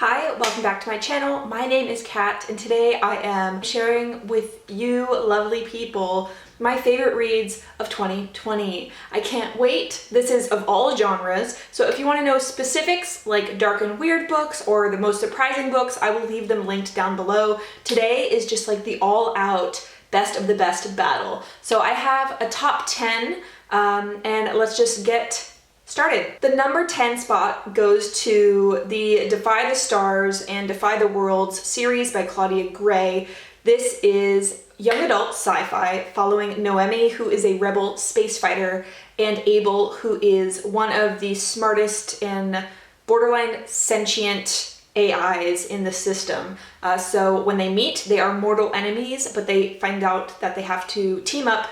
Hi, welcome back to my channel. My name is Kat and today I am sharing with you lovely people my favorite reads of 2020. I can't wait. This is of all genres, so if you want to know specifics like dark and weird books or the most surprising books, I will leave them linked down below. Today is just like the all-out best of the best battle. So I have a top 10 and let's just get started. The number 10 spot goes to the Defy the Stars and Defy the Worlds series by Claudia Gray. This is young adult sci-fi following Noemi, who is a rebel space fighter, and Abel, who is one of the smartest and borderline sentient AIs in the system. So when they meet, they are mortal enemies, but they find out that they have to team up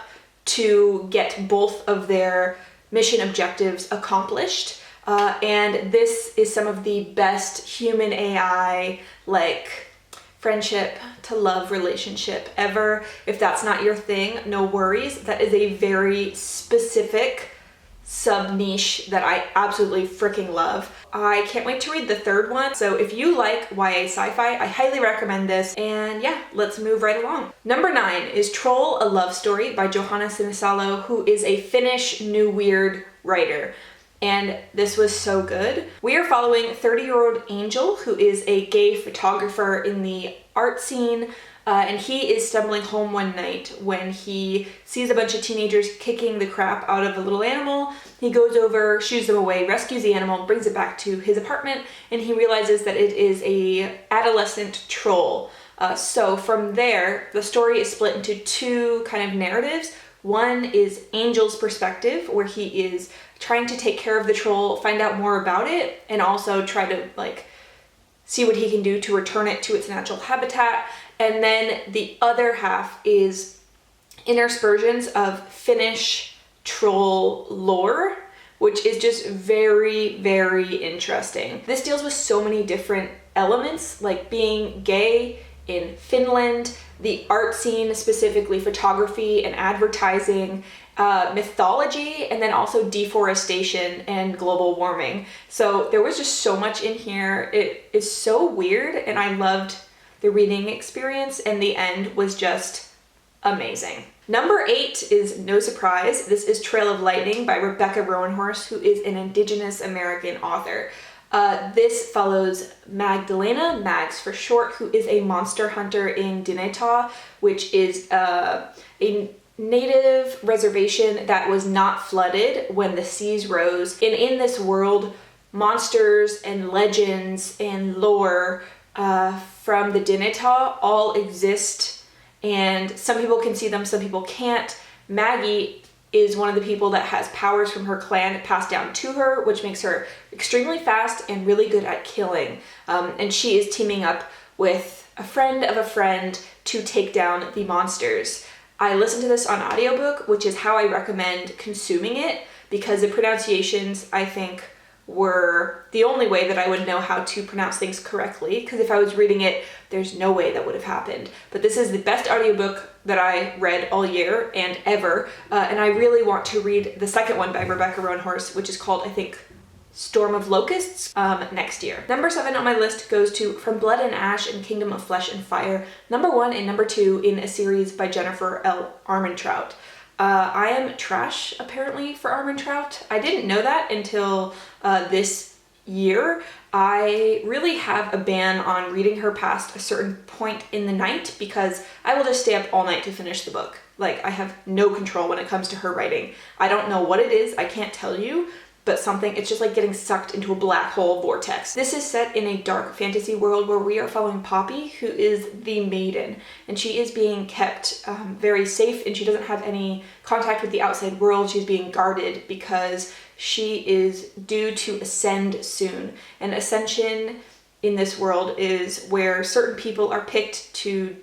to get both of their mission objectives accomplished, and this is some of the best human AI like friendship to love relationship ever. If that's not your thing, no worries. That is a very specific sub niche that I absolutely freaking love. I can't wait to read the third one. So if you like YA sci-fi, I highly recommend this. And yeah, let's move right along. Number 9 is Troll, a Love Story by Johanna Sinisalo, who is a Finnish new weird writer. And this was so good. We are following 30-year-old Angel, who is a gay photographer in the art scene. And he is stumbling home one night when he sees a bunch of teenagers kicking the crap out of a little animal. He goes over, shoos them away, rescues the animal, brings it back to his apartment, and he realizes that it is a adolescent troll. So from there, the story is split into two kind of narratives. One is Angel's perspective, where he is trying to take care of the troll, find out more about it, and also try to see what he can do to return it to its natural habitat. And then the other half is interspersions of Finnish troll lore, which is just very, very interesting. This deals with so many different elements, like being gay in Finland, the art scene, specifically photography and advertising, mythology, and then also deforestation and global warming. So there was just so much in here. It is so weird, and I loved the reading experience, and the end was just amazing. Number 8 is no surprise. This is Trail of Lightning by Rebecca Roanhorse, who is an Indigenous American author. This follows Magdalena, Mags for short, who is a monster hunter in Dineta, which is a native reservation that was not flooded when the seas rose. And in this world, monsters and legends and lore from the Dineta all exist, and some people can see them, some people can't. Maggie is one of the people that has powers from her clan passed down to her, which makes her extremely fast and really good at killing. And she is teaming up with a friend of a friend to take down the monsters. I listened to this on audiobook, which is how I recommend consuming it, because the pronunciations, I think, were the only way that I would know how to pronounce things correctly, because if I was reading it, there's no way that would have happened. But this is the best audiobook that I read all year and ever, and I really want to read the second one by Rebecca Roanhorse, which is called, I think, Storm of Locusts, next year. Number 7 on my list goes to From Blood and Ash and Kingdom of Flesh and Fire, number 1 and number 2 in a series by Jennifer L. Armentrout. I am trash, apparently, for Armentrout. I didn't know that until this year. I really have a ban on reading her past a certain point in the night because I will just stay up all night to finish the book. Like, I have no control when it comes to her writing. I don't know what it is, I can't tell you, but it's just like getting sucked into a black hole vortex. This is set in a dark fantasy world where we are following Poppy, who is the maiden, and she is being kept very safe, and she doesn't have any contact with the outside world. She's being guarded because she is due to ascend soon. And ascension in this world is where certain people are picked to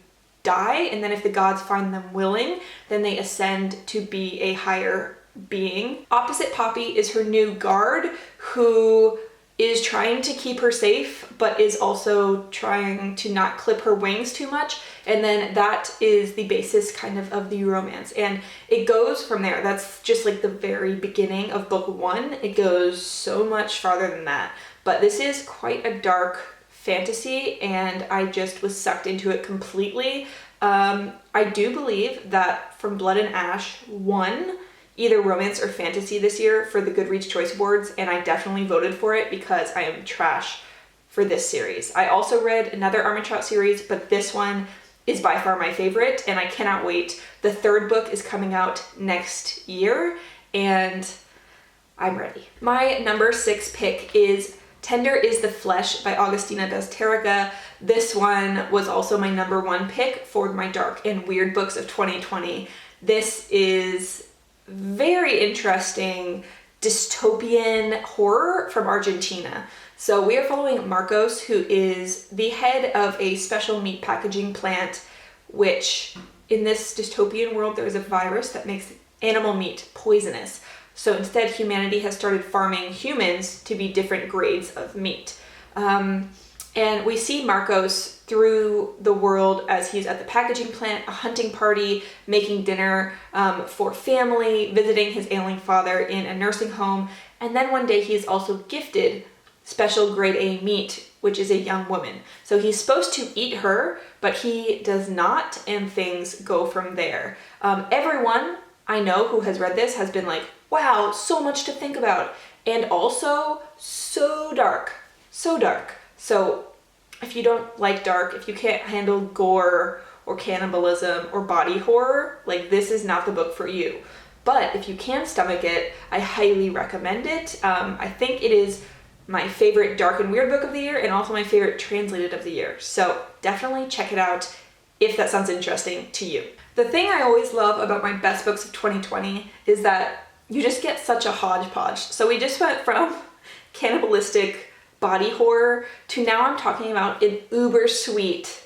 die, and then if the gods find them willing, then they ascend to be a higher being. Opposite Poppy is her new guard, who is trying to keep her safe, but is also trying to not clip her wings too much. And then that is the basis kind of the romance. And it goes from there. That's just like the very beginning of book 1. It goes so much farther than that. But this is quite a dark fantasy, and I just was sucked into it completely. I do believe that From Blood and Ash won either romance or fantasy this year for the Goodreads Choice Awards, and I definitely voted for it because I am trash for this series. I also read another Armentrout series, but this one is by far my favorite, and I cannot wait. The third book is coming out next year, and I'm ready. My number 6 pick is Tender is the Flesh by Agustina Bazterrica. This one was also my number 1 pick for my dark and weird books of 2020. This is very interesting dystopian horror from Argentina. So we are following Marcos, who is the head of a special meat packaging plant, which in this dystopian world, there is a virus that makes animal meat poisonous. So instead, humanity has started farming humans to be different grades of meat. And we see Marcos through the world as he's at the packaging plant, a hunting party, making dinner for family, visiting his ailing father in a nursing home. And then one day he's also gifted special grade A meat, which is a young woman. So he's supposed to eat her, but he does not, and things go from there. Everyone I know who has read this has been like, wow, so much to think about. And also so dark, so dark. So if you don't like dark, if you can't handle gore or cannibalism or body horror, like this is not the book for you. But if you can stomach it, I highly recommend it. I think it is my favorite dark and weird book of the year, and also my favorite translated of the year. So definitely check it out if that sounds interesting to you. The thing I always love about my best books of 2020 is that you just get such a hodgepodge. So we just went from cannibalistic body horror to now I'm talking about an uber sweet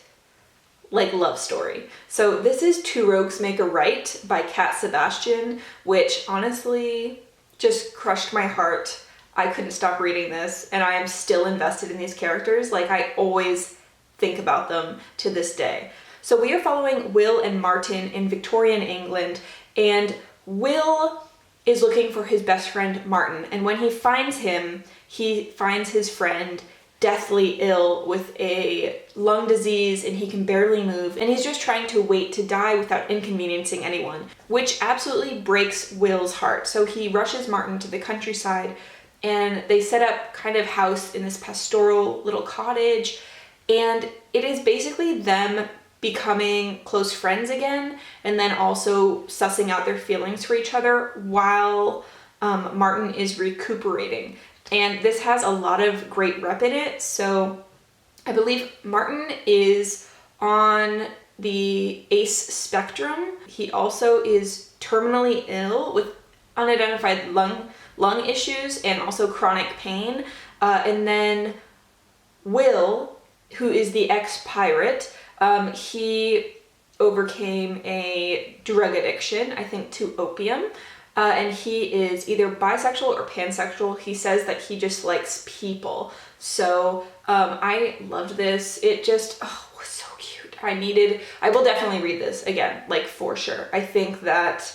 like love story. So this is Two Rogues Make a Right by Sebastian, which honestly just crushed my heart. I couldn't stop reading this, and I am still invested in these characters. Like, I always think about them to this day. So we are following Will and Martin in Victorian England, and Will is looking for his best friend Martin, and when he finds him, he finds his friend deathly ill with a lung disease, and he can barely move, and he's just trying to wait to die without inconveniencing anyone, which absolutely breaks Will's heart. So he rushes Martin to the countryside, and they set up kind of house in this pastoral little cottage, and it is basically them becoming close friends again, and then also sussing out their feelings for each other while Martin is recuperating. And this has a lot of great rep in it. So I believe Martin is on the ACE spectrum. He also is terminally ill with unidentified lung issues and also chronic pain. And then Will, who is the ex-pirate, he overcame a drug addiction, I think to opium, and he is either bisexual or pansexual. He says that he just likes people. So I loved this. It just was so cute. I will definitely read this again, like for sure. I think that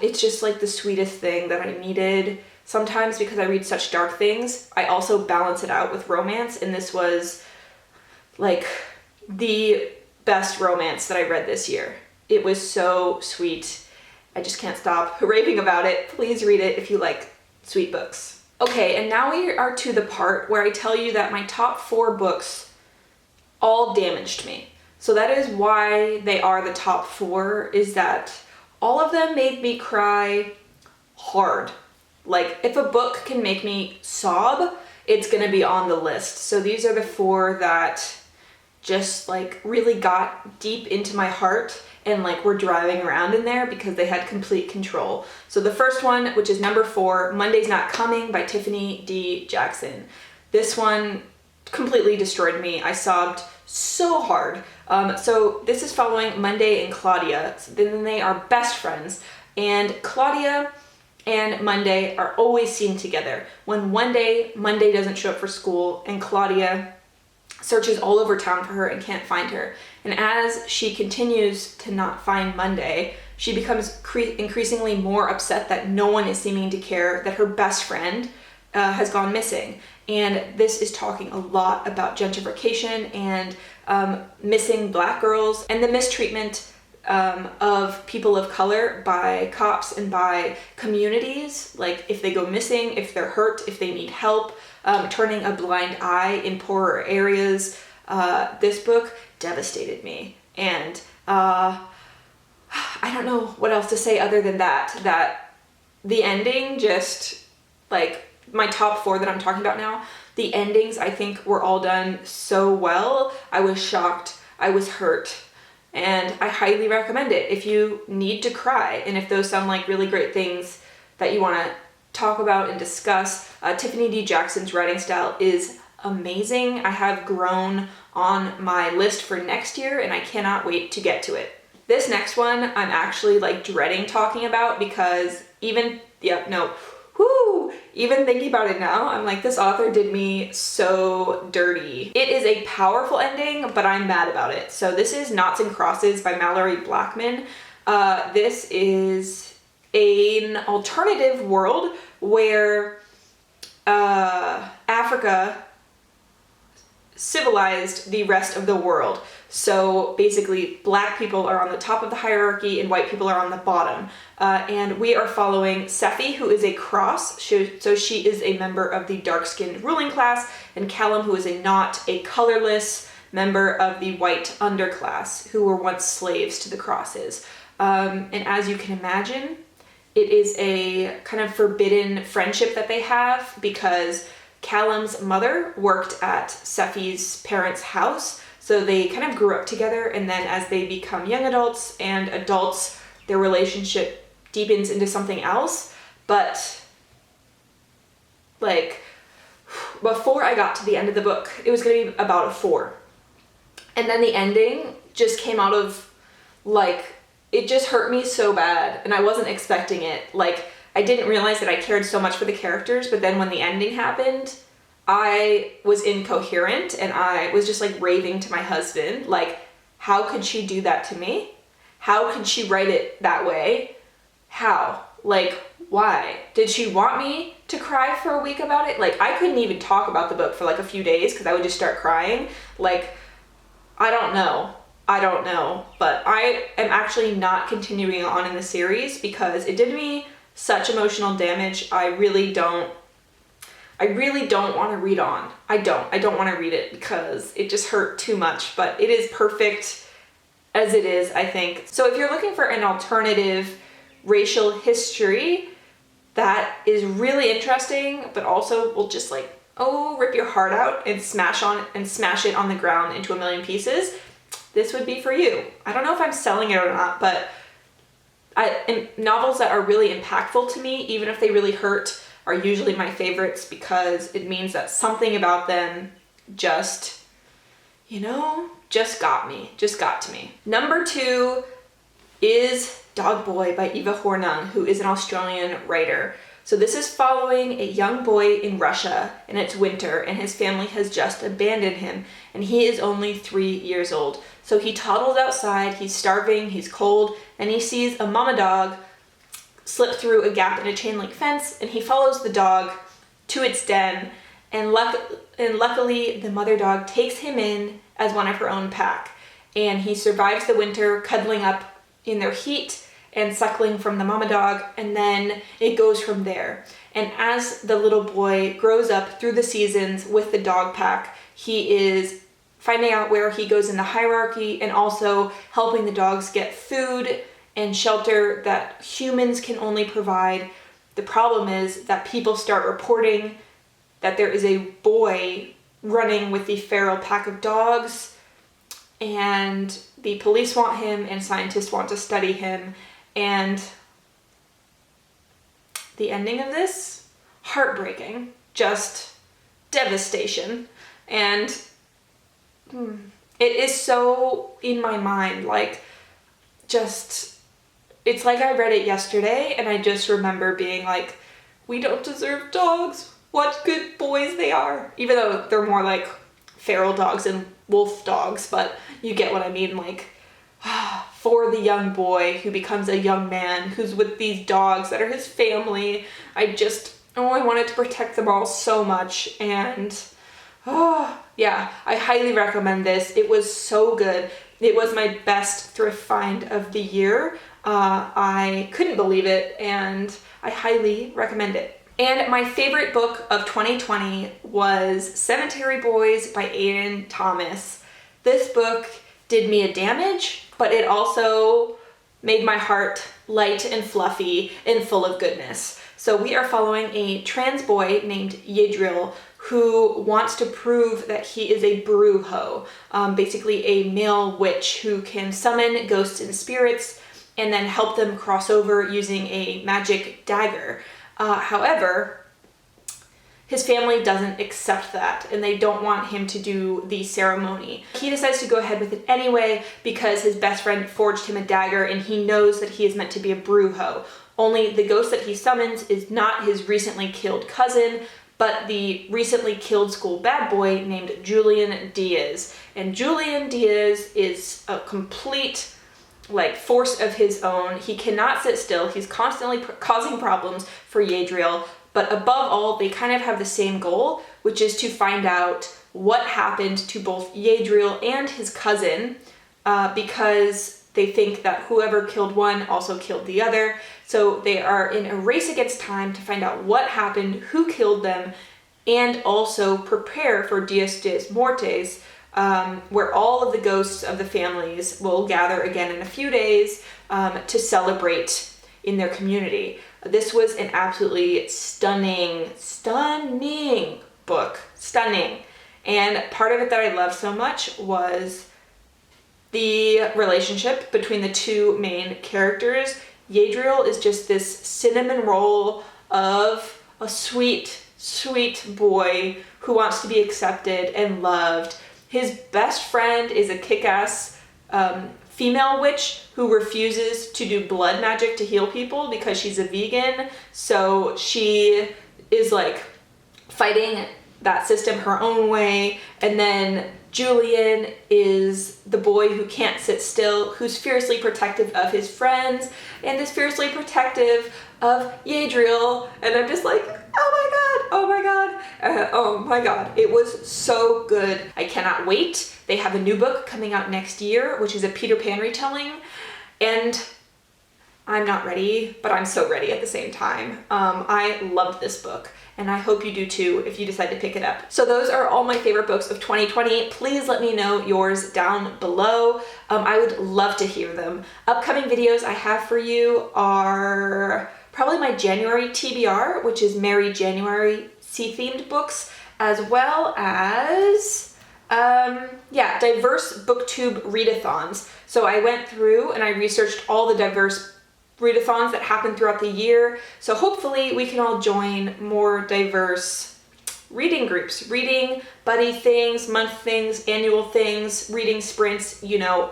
it's just like the sweetest thing that I needed. Sometimes because I read such dark things, I also balance it out with romance, and this was like the best romance that I read this year. It was so sweet. I just can't stop raving about it. Please read it if you like sweet books. Okay, and now we are to the part where I tell you that my top 4 books all damaged me. So that is why they are the top 4, is that all of them made me cry hard. Like, if a book can make me sob, it's gonna be on the list. So these are the 4 that just like really got deep into my heart and like were driving around in there because they had complete control. So the first one, which is number 4, Monday's Not Coming by Tiffany D. Jackson. This one completely destroyed me. I sobbed so hard. So this is following Monday and Claudia. So then they are best friends, and Claudia and Monday are always seen together. When one day Monday doesn't show up for school and Claudia searches all over town for her and can't find her. And as she continues to not find Monday, she becomes increasingly more upset that no one is seeming to care that her best friend has gone missing. And this is talking a lot about gentrification and missing Black girls and the mistreatment of people of color by cops and by communities. Like if they go missing, if they're hurt, if they need help, turning a blind eye in poorer areas. This book devastated me. And I don't know what else to say other than that the ending just, like, my top 4 that I'm talking about now, the endings I think were all done so well. I was shocked, I was hurt, and I highly recommend it if you need to cry and if those sound like really great things that you want to talk about and discuss. Tiffany D. Jackson's writing style is amazing. I have grown on my list for next year and I cannot wait to get to it. This next one I'm actually like dreading talking about because even thinking about it now, I'm like, this author did me so dirty. It is a powerful ending, but I'm mad about it. So this is Noughts and Crosses by Malorie Blackman. This is an alternative world where Africa civilized the rest of the world. So basically, Black people are on the top of the hierarchy and white people are on the bottom. And we are following Sefi, who is a cross. So she is a member of the dark-skinned ruling class, and Callum, who is a colorless member of the white underclass, who were once slaves to the crosses. And as you can imagine, it is a kind of forbidden friendship that they have because Callum's mother worked at Sefi's parents' house. So they kind of grew up together, and then as they become young adults and adults, their relationship deepens into something else. But like, before I got to the end of the book, it was going to be about a 4. And then the ending just came out of, like, it just hurt me so bad, and I wasn't expecting it. Like, I didn't realize that I cared so much for the characters, but then when the ending happened, I was incoherent and I was just like raving to my husband, like, how could she do that to me? How could she write it that way? How? Like, why? Did she want me to cry for a week about it? Like, I couldn't even talk about the book for like a few days because I would just start crying. Like, I don't know, but I am actually not continuing on in the series because it did me such emotional damage. I really don't want to read on. I don't want to read it because it just hurt too much, but it is perfect as it is, I think. So if you're looking for an alternative racial history that is really interesting, but also will just like, rip your heart out and smash it on the ground into a million pieces, this would be for you. I don't know if I'm selling it or not, but novels that are really impactful to me, even if they really hurt, are usually my favorites because it means that something about them just got to me. Number 2 is Dog Boy by Eva Hornung, who is an Australian writer. So this is following a young boy in Russia, and it's winter, and his family has just abandoned him, and he is only 3 years old. So he toddles outside, he's starving, he's cold, and he sees a mama dog slip through a gap in a chain link fence, and he follows the dog to its den, and luckily the mother dog takes him in as one of her own pack, and he survives the winter cuddling up in their heat and suckling from the mama dog, and then it goes from there. And as the little boy grows up through the seasons with the dog pack, he is finding out where he goes in the hierarchy and also helping the dogs get food and shelter that humans can only provide. The problem is that people start reporting that there is a boy running with the feral pack of dogs, and the police want him and scientists want to study him. And the ending of this, heartbreaking, just devastation. And it is so in my mind, like, just, it's like I read it yesterday and I just remember being like, we don't deserve dogs. What good boys they are. Even though they're more like feral dogs and wolf dogs, but you get what I mean. Like, for the young boy who becomes a young man who's with these dogs that are his family, I just oh, I wanted to protect them all so much. And oh yeah, I highly recommend this. It was so good. It was my best thrift find of the year. I couldn't believe it, and I highly recommend it. And my favorite book of 2020 was Cemetery Boys by Aiden Thomas. This book did me a damage, but it also made my heart light and fluffy and full of goodness. So we are following a trans boy named Yadriel who wants to prove that he is a brujo, basically a male witch who can summon ghosts and spirits and then help them cross over using a magic dagger. However, his family doesn't accept that and they don't want him to do the ceremony. He decides to go ahead with it anyway because his best friend forged him a dagger and he knows that he is meant to be a brujo. Only the ghost that he summons is not his recently killed cousin, but the recently killed school bad boy named Julian Diaz. And Julian Diaz is a complete force of his own. He cannot sit still. He's constantly causing problems for Yadriel. But above all, they kind of have the same goal, which is to find out what happened to both Yadriel and his cousin, because they think that whoever killed one also killed the other. So they are in a race against time to find out what happened, who killed them, and also prepare for Dias de Muertes, where all of the ghosts of the families will gather again in a few days to celebrate in their community. This was an absolutely stunning book. Stunning. And part of it that I loved so much was the relationship between the two main characters. Yadriel is just this cinnamon roll of a sweet, sweet boy who wants to be accepted and loved. His best friend is a kick-ass female witch who refuses to do blood magic to heal people because she's a vegan. So she is fighting that system her own way. And then Julian is the boy who can't sit still, who's fiercely protective of his friends and is fiercely protective of Yadriel. And I'm just like, oh my god, it was so good. I cannot wait. They have a new book coming out next year, which is a Peter Pan retelling, and I'm not ready, but I'm so ready at the same time. I loved this book, and I hope you do too if you decide to pick it up. So those are all my favorite books of 2020. Please let me know yours down below. I would love to hear them. Upcoming videos I have for you are probably my January TBR, which is Merry January sea-themed books, as well as diverse booktube readathons. So I went through and I researched all the diverse readathons that happen throughout the year. So hopefully we can all join more diverse reading groups, reading buddy things, month things, annual things, reading sprints,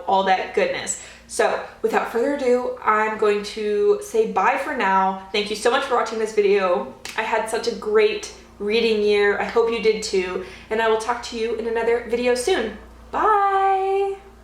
all that goodness. So without further ado, I'm going to say bye for now. Thank you so much for watching this video. I had such a great reading year. I hope you did too. And I will talk to you in another video soon. Bye!